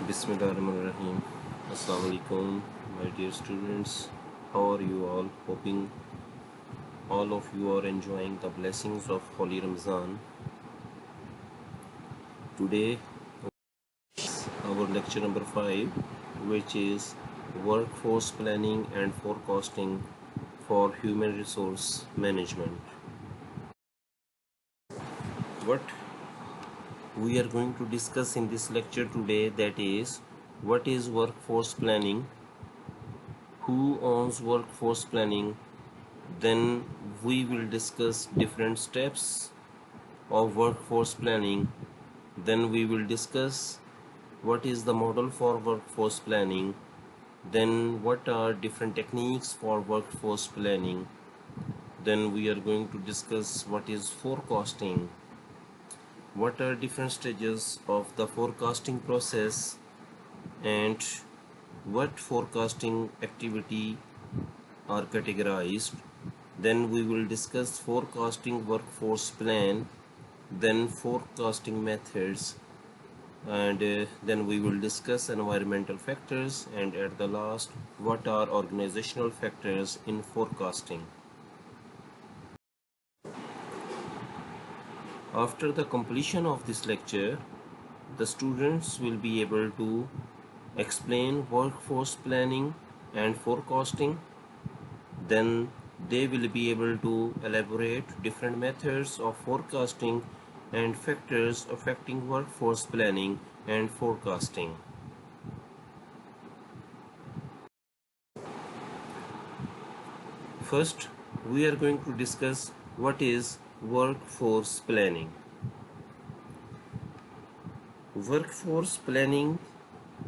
Bismillahirrahmanirrahim. Assalamu alaikum, my dear students. How are you all? Hoping all of you are enjoying the blessings of Holy Ramzan. Today, our lecture number 5, which is workforce planning and forecasting for human resource management. What we are going to discuss in this lecture today, that is, what is workforce planning, who owns workforce planning. Then we will discuss different steps of workforce planning. Then we will discuss what is the model for workforce planning. Then what are different techniques for workforce planning. Then we are going to discuss what is forecasting, what are different stages of the forecasting process, and what forecasting activity are categorized. Then we will discuss forecasting workforce plan, then forecasting methods, and then we will discuss environmental factors, and at the last, what are organizational factors in forecasting. After the completion of this lecture, the students will be able to explain workforce planning and forecasting. Then they will be able to elaborate different methods of forecasting and factors affecting workforce planning and forecasting. First, we are going to discuss what is workforce planning. Workforce planning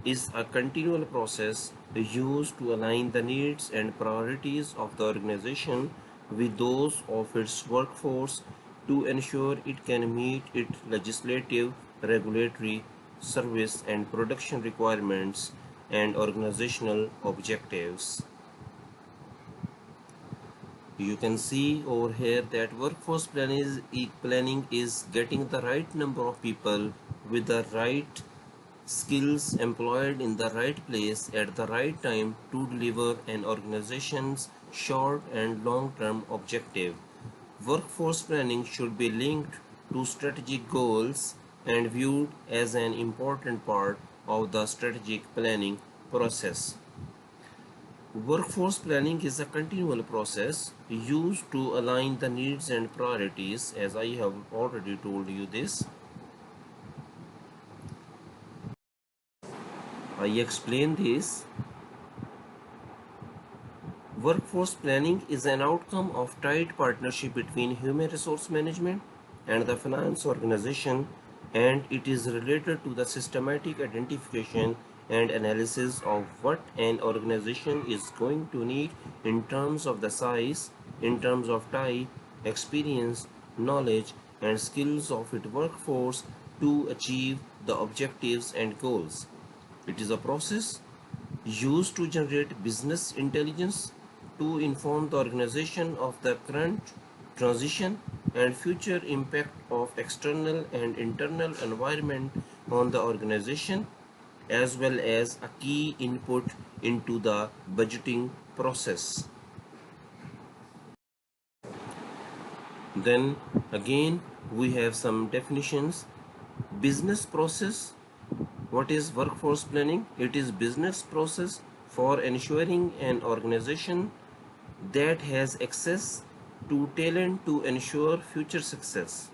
is a continual process used to align the needs and priorities of the organization with those of its workforce to ensure it can meet its legislative, regulatory, service and production requirements and organizational objectives. You can see over here that workforce planning is getting the right number of people with the right skills employed in the right place at the right time to deliver an organization's short and long-term objective. Workforce planning should be linked to strategic goals and viewed as an important part of the strategic planning process. Workforce planning is a continual process used to align the needs and priorities, as I have already told you this. I explain this. Workforce planning is an outcome of tight partnership between human resource management and the finance organization, and it is related to the systematic identification and analysis of what an organization is going to need in terms of the size, in terms of type, experience, knowledge, and skills of its workforce to achieve the objectives and goals. It is a process used to generate business intelligence to inform the organization of the current, transition, and future impact of external and internal environment on the organization, as well as a key input into the budgeting process. Then again we have some definitions. Business process. What is workforce planning? It is business process for ensuring an organization that has access to talent to ensure future success.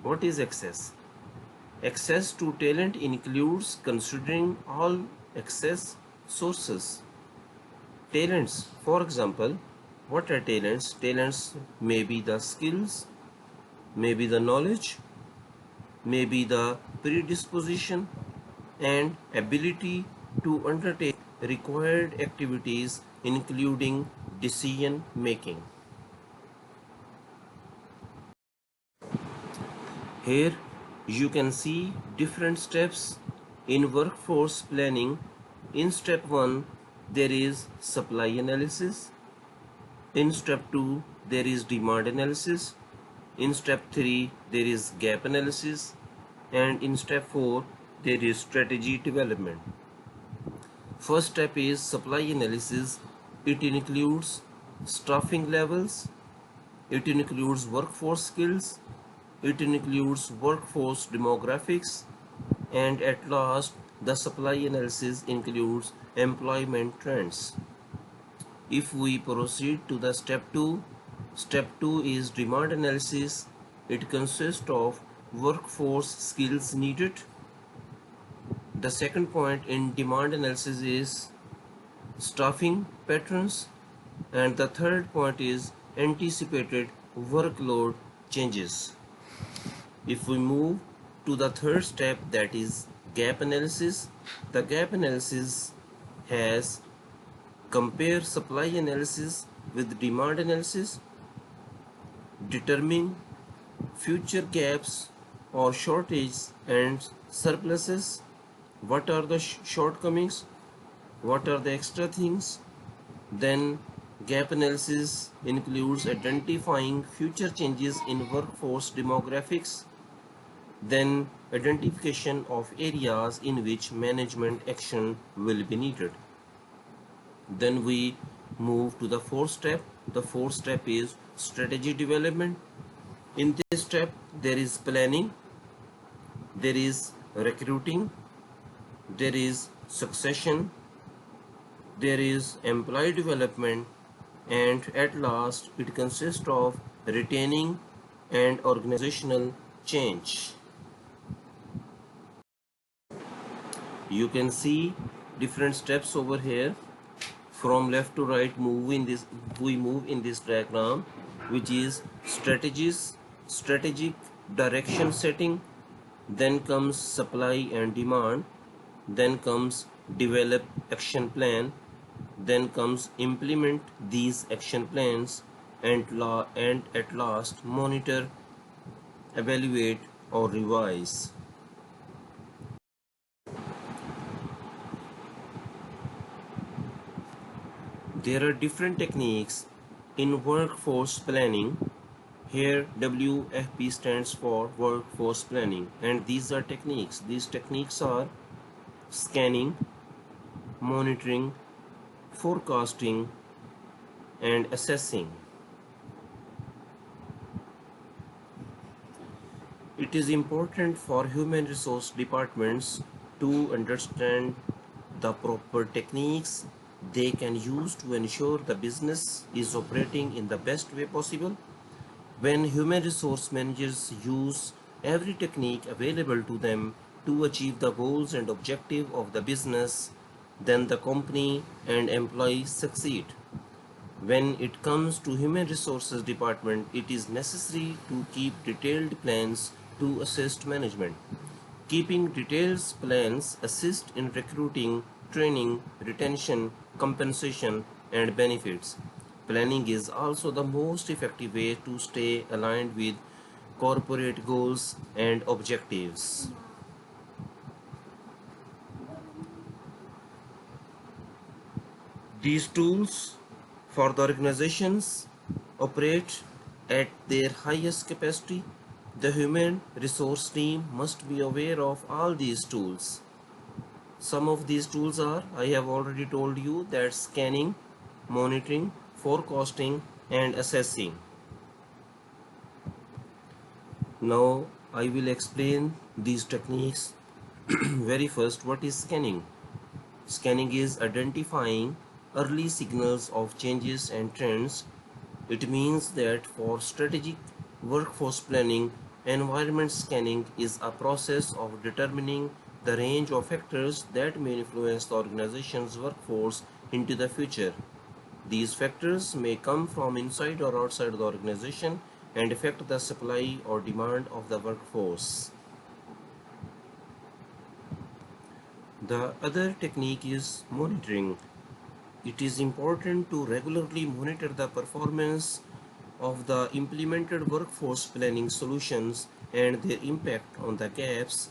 What is access? Access to talent includes considering all access sources. Talents, for example, what are talents? Talents may be the skills, may be the knowledge, may be the predisposition and ability to undertake required activities, including decision making. Here you can see different steps in workforce planning. In step 1 there is supply analysis. In step 2 there is demand analysis. In step 3 there is gap analysis, and in step 4 there is strategy development. First step is supply analysis. It includes staffing levels, it includes workforce skills, it includes workforce demographics, and at last, the supply analysis includes employment trends. If we proceed to the step 2 is demand analysis. It consists of workforce skills needed. The second point in demand analysis is staffing patterns, and the third point is anticipated workload changes. If we move to the third step, that is gap analysis, the gap analysis has compare supply analysis with demand analysis, determine future gaps or shortages and surpluses, what are the shortcomings, what are the extra things. Then gap analysis includes identifying future changes in workforce demographics, then identification of areas in which management action will be needed. Then we move to the fourth step. The fourth step is strategy development. In this step, there is planning, there is recruiting, there is succession, there is employee development, and at last it consists of retaining and organizational change. You can see different steps over here. From left to right, we move in this diagram, which is strategic direction setting, then comes supply and demand, then comes develop action plan, then comes implement these action plans, and at last monitor, evaluate or revise. There are different techniques in workforce planning. Here WFP stands for workforce planning, and these are techniques. These techniques are scanning, monitoring, forecasting, and assessing. It is important for human resource departments to understand the proper techniques they can use to ensure the business is operating in the best way possible. When human resource managers use every technique available to them to achieve the goals and objective of the business, then the company and employees succeed. When it comes to human resources department, it is necessary to keep detailed plans to assist management. Keeping detailed plans assist in recruiting, training, retention, compensation, and benefits. Planning is also the most effective way to stay aligned with corporate goals and objectives. These tools for the organizations operate at their highest capacity. The human resource team must be aware of all these tools. Some of these tools are, I have already told you, that scanning, monitoring, forecasting, and assessing. Now I will explain these techniques. Very first, what is scanning? Scanning is identifying early signals of changes and trends. It means that for strategic workforce planning, environment scanning is a process of determining the range of factors that may influence the organization's workforce into the future. These factors may come from inside or outside the organization and affect the supply or demand of the workforce. The other technique is monitoring. It is important to regularly monitor the performance of the implemented workforce planning solutions and their impact on the gaps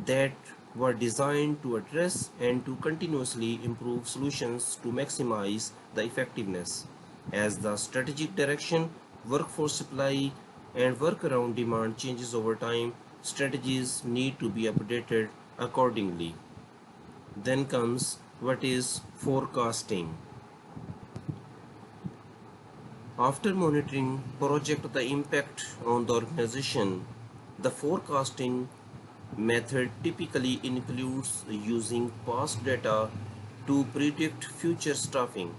that were designed to address and to continuously improve solutions to maximize the effectiveness. As the strategic direction, workforce supply, and workaround demand changes over time, strategies need to be updated accordingly. Then comes what is forecasting. After monitoring project the impact on the organization, the forecasting method typically includes using past data to predict future staffing.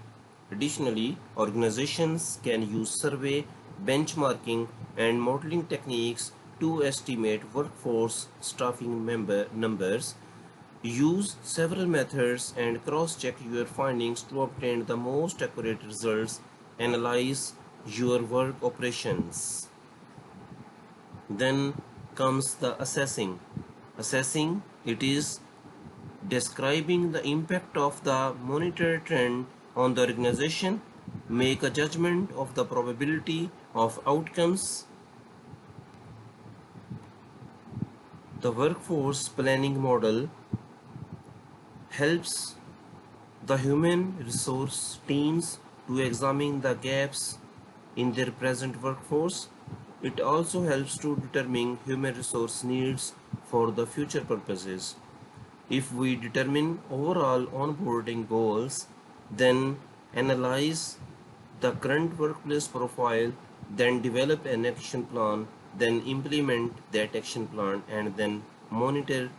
Additionally, organizations can use survey, benchmarking, and modeling techniques to estimate workforce staffing numbers. Use several methods and cross-check your findings to obtain the most accurate results. Analyze your work operations. Then comes the assessing. Assessing, it is describing the impact of the monitored trend on the organization, make a judgment of the probability of outcomes. The workforce planning model helps the human resource teams to examine the gaps in their present workforce. It also helps to determine human resource needs for the future purposes. If we determine overall onboarding goals, then analyze the current workplace profile, then develop an action plan, then implement that action plan, and then monitor.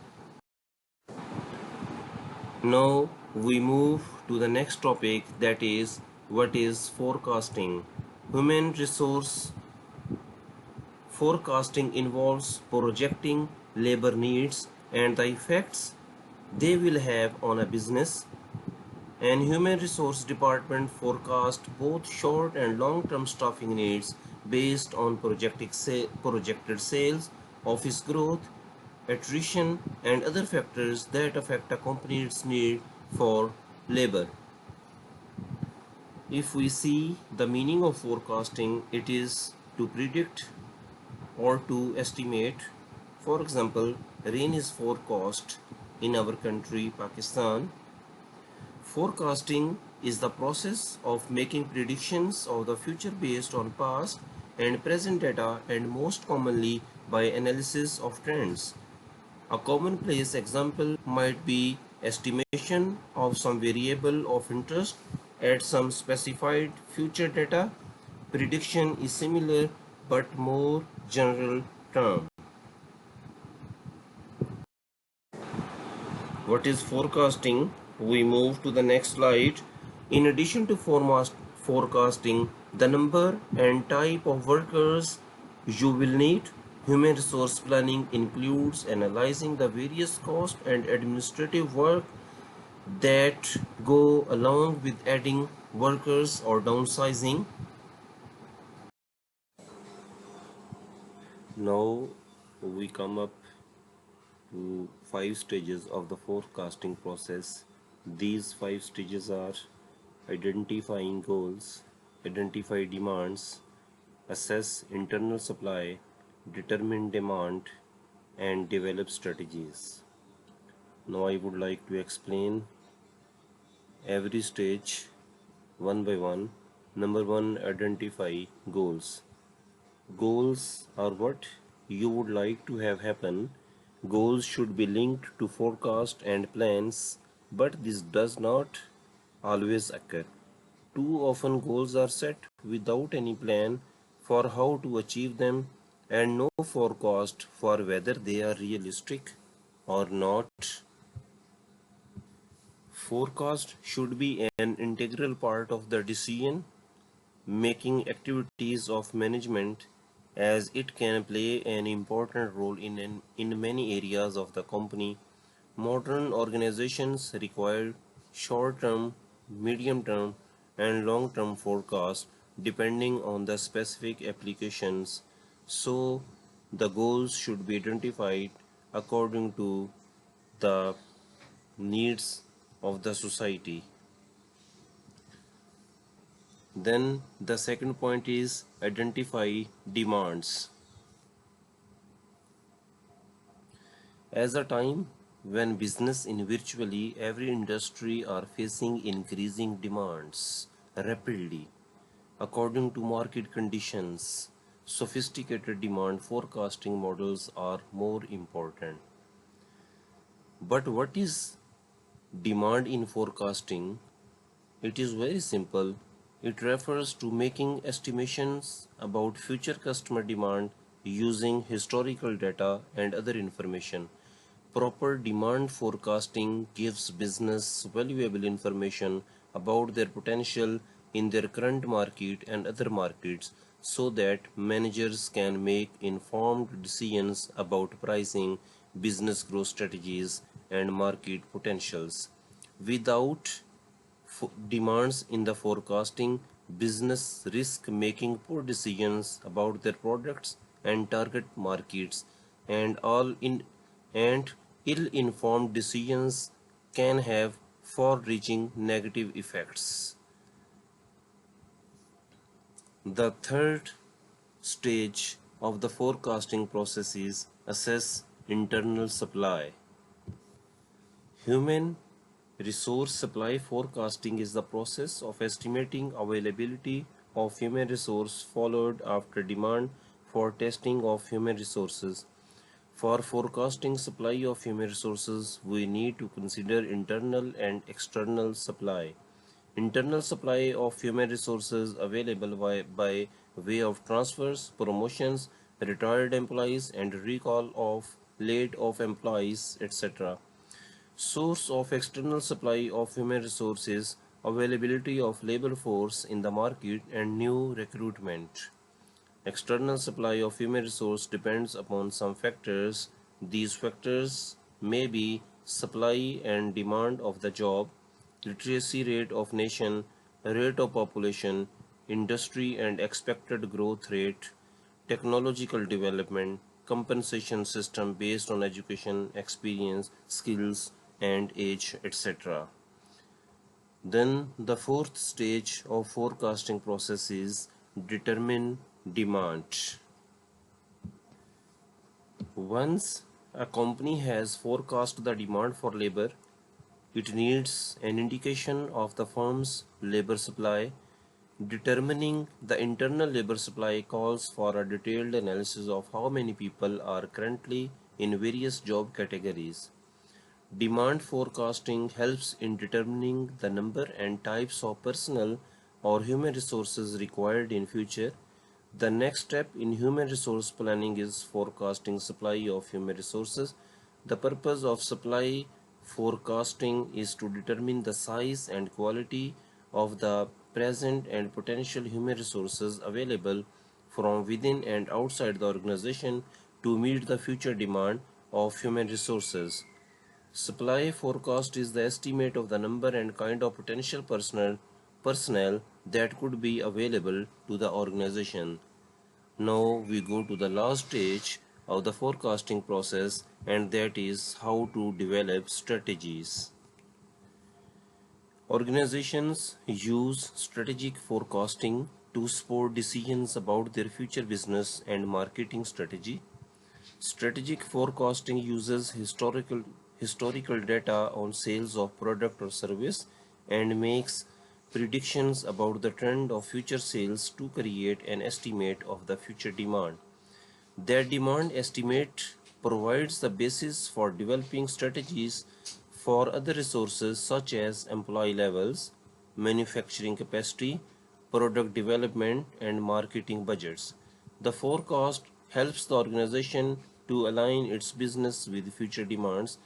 Now we move to the next topic, that is what is forecasting. Human resource forecasting involves projecting labor needs and the effects they will have on a business. And human resource department forecast both short and long-term staffing needs based on projected sales, office growth, attrition, and other factors that affect a company's need for labor. If we see the meaning of forecasting, it is to predict or to estimate. For example, rain is forecast in our country, Pakistan. Forecasting is the process of making predictions of the future based on past and present data, and most commonly by analysis of trends. A commonplace example might be estimation of some variable of interest at some specified future data. Prediction is similar but more general term. What is forecasting? We move to the next slide. In addition to forecasting the number and type of workers you will need, human resource planning includes analyzing the various cost and administrative work that go along with adding workers or downsizing. Now we come up to 5 stages of the forecasting process. These 5 stages are identifying goals, identify demands, assess internal supply, determine demand, and develop strategies. Now I would like to explain every stage one by one. Number one, identify goals. Goals are what you would like to have happen. Goals should be linked to forecast and plans, but this does not always occur. Too often goals are set without any plan for how to achieve them and no forecast for whether they are realistic or not. Forecast should be an integral part of the decision making activities of management, as it can play an important role in many areas of the company. Modern organizations require short-term, medium-term, and long-term forecasts depending on the specific applications. So, the goals should be identified according to the needs of the society. Then the second point is identify demands. As a time when business in virtually every industry are facing increasing demands rapidly according to market conditions, sophisticated demand forecasting models are more important. But what is demand in forecasting? It is very simple. It refers to making estimations about future customer demand using historical data and other information. Proper demand forecasting gives business valuable information about their potential in their current market and other markets so that managers can make informed decisions about pricing, business growth strategies, and market potentials. Without demands in the forecasting, business risk making poor decisions about their products and target markets, and all in and ill-informed decisions can have far-reaching negative effects. The third stage of the forecasting process is assess internal supply. Human resource supply forecasting is the process of estimating availability of human resource followed after demand for testing of human resources. For forecasting supply of human resources, we need to consider internal and external supply. Internal supply of human resources available by way of transfers, promotions, retired employees, and recall of laid off employees, etc. Source of external supply of human resources, availability of labor force in the market, and new recruitment. External supply of human resource depends upon some factors. These factors may be supply and demand of the job, literacy rate of nation, rate of population, industry and expected growth rate, technological development, compensation system based on education, experience, skills, and age, etc. Then the fourth stage of forecasting process is determine demand. Once a company has forecast the demand for labor, it needs an indication of the firm's labor supply. Determining the internal labor supply calls for a detailed analysis of how many people are currently in various job categories. Demand forecasting helps in determining the number and types of personnel or human resources required in future. The next step in human resource planning is forecasting supply of human resources. The purpose of supply forecasting is to determine the size and quality of the present and potential human resources available from within and outside the organization to meet the future demand of human resources. Supply forecast is the estimate of the number and kind of potential personnel that could be available to the organization. Now we go to the last stage of the forecasting process, and that is how to develop strategies. Organizations use strategic forecasting to support decisions about their future business and marketing strategy. Strategic forecasting uses historical data on sales of product or service and makes predictions about the trend of future sales to create an estimate of the future demand. That demand estimate provides the basis for developing strategies for other resources such as employee levels, manufacturing capacity, product development, and marketing budgets. The forecast helps the organization to align its business with future demands.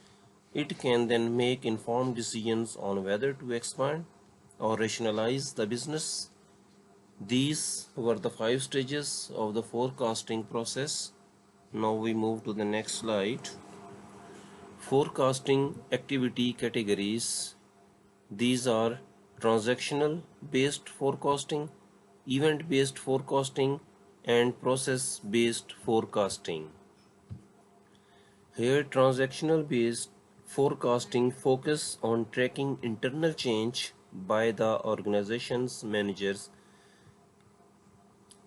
It can then make informed decisions on whether to expand or rationalize the business. These were the 5 stages of the forecasting process. Now we move to the next slide. Forecasting activity categories. These are transactional based forecasting, event based forecasting, and process based forecasting. Here, transactional based forecasting focus on tracking internal change by the organization's managers.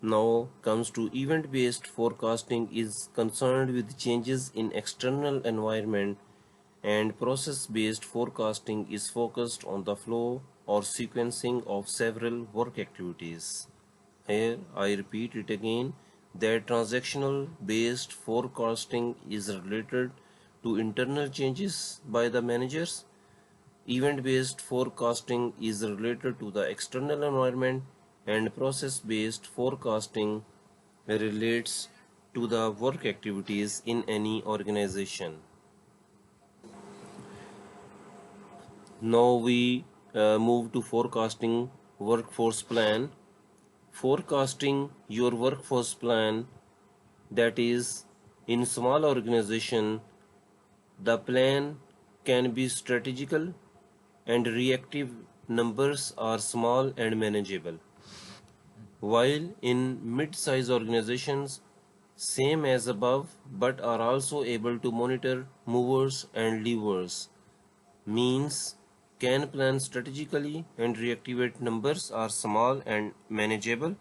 Now comes to event based forecasting is concerned with changes in external environment, and process based forecasting is focused on the flow or sequencing of several work activities. Here I repeat it again that transactional based forecasting is related to internal changes by the managers. Event-based forecasting is related to the external environment, and process-based forecasting relates to the work activities in any organization. Now we move to forecasting workforce plan. Forecasting your workforce plan, that is, in small organization, the plan can be strategical and reactive. Numbers are small and manageable. While in mid-size organizations, same as above, but are also able to monitor movers and levers. Means can plan strategically and reactivate. Numbers are small and manageable,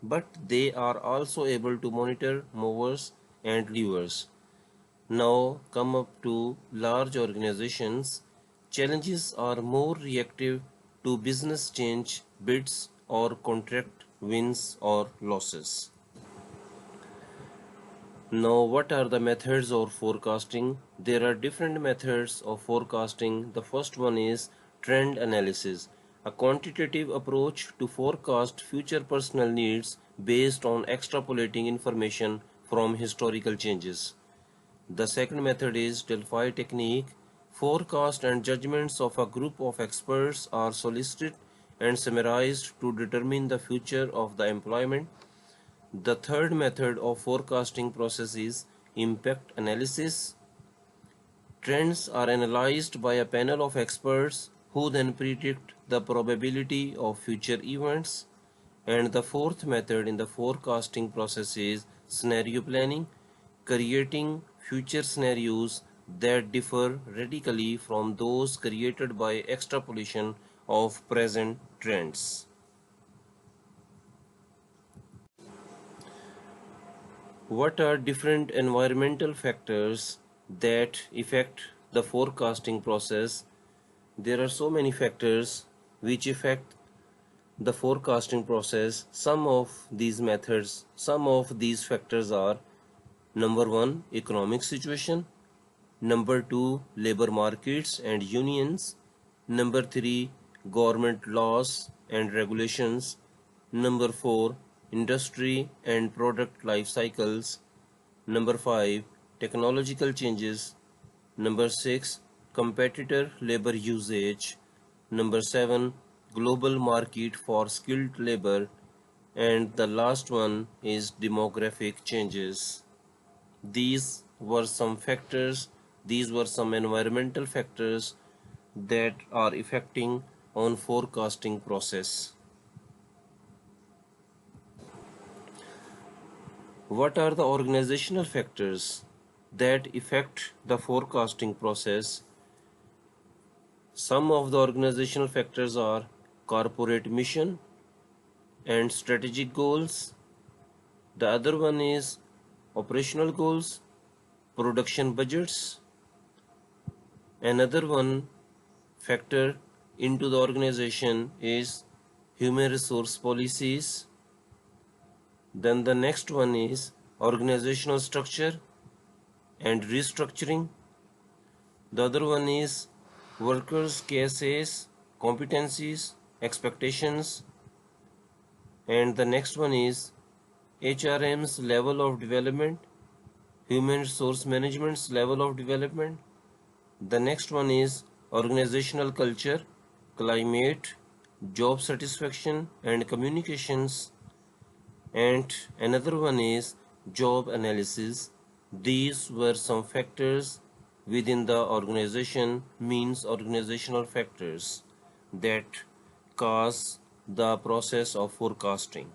but they are also able to monitor movers and levers. Now come up to large organizations. Challenges are more reactive to business change, bids or contract wins or losses. Now, what are the methods of forecasting? There are different methods of forecasting. The first one is trend analysis, a quantitative approach to forecast future personnel needs based on extrapolating information from historical changes. The second method is Delphi technique. Forecast and judgments of a group of experts are solicited and summarized to determine the future of the employment. The third method of forecasting process is impact analysis. Trends are analyzed by a panel of experts who then predict the probability of future events. And the fourth method in the forecasting process is scenario planning, creating future scenarios that differ radically from those created by extrapolation of present trends. What are different environmental factors that affect the forecasting process? There are so many factors which affect the forecasting process. Some of these factors are: number 1, economic situation; number 2, labor markets and unions; number 3, government laws and regulations; number 4, industry and product life cycles; number 5, technological changes; number 6, competitor labor usage; number 7, global market for skilled labor; and the last one is demographic changes. These were some factors, these were some environmental factors that are affecting on forecasting process. What are the organizational factors that affect the forecasting process? Some of the organizational factors are corporate mission and strategic goals. The other one is operational goals, production budgets. Another one factor into the organization is human resource policies. Then the next one is organizational structure and restructuring. The other one is workers' KSAs, competencies, expectations. And the next one is HRM's level of development, human resource management's level of development. The next one is organizational culture, climate, job satisfaction and communications. And another one is job analysis. These were some factors within the organization, means organizational factors that cause the process of forecasting.